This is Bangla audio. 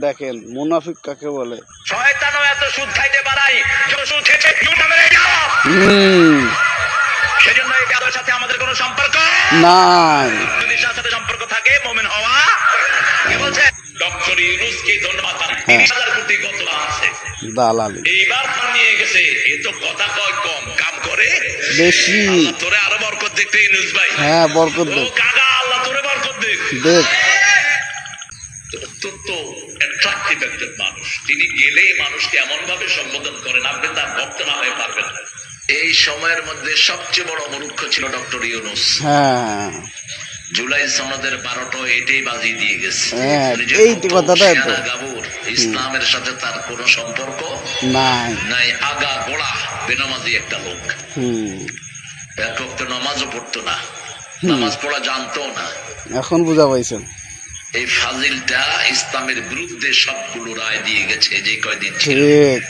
দেখেন মুনাফিক কাকে বলে। শয়তানও এত সুদ খাইতে পারাই সুদ খেতে সেজন্য এই কাজের সাথে আমাদের কোনো সম্পর্ক নাই। যদি সাথে সম্পর্ক থাকে মুমিন হওয়া কি বলছে ডক্টর ইউনূসকে ধন্যবাদ জানাই। ৩০,০০০ কোটি কত আছে দালালি এইবার নিয়ে গেছে। এ তো কথা কয় কম কাম করে বেশি। আল্লাহ তোরে আরো বরকত দেখতে ইউনূস ভাই। হ্যাঁ বরকত ও দেখ কাকা আল্লাহ তোরে বরকত দেখ। দেখ অত্যন্ত অ্যাট্রাকটিভ একজন মানুষ। তিনি গেলেই মানুষকে এমন ভাবে সম্বোধন করেন আপনি তার ভক্ত না হয়ে পারবেন। এই সময়ের মধ্যে সবচেয়ে বড় মূর্খ ছিল ডক্টর ইউনূস। হ্যাঁ জুলাই সনদের ১২টা এটাই বাজিয়ে দিয়ে গেছে। হ্যাঁ এই কথাটা তো গাবুর ইসলামের সাথে তার কোনো সম্পর্ক নাই নাই। আগা গোড়া বেনামাজি একটা লোক। এক ওয়াক্ত নামাজও পড়তো না, নামাজ পড়া জানতো না। এখন বুঝা পাইছেন এই ফাজিলটা ইসলামের বিরুদ্ধে সবগুলো রায় দিয়ে গেছে যে কয়দিন ছিল। ঠিক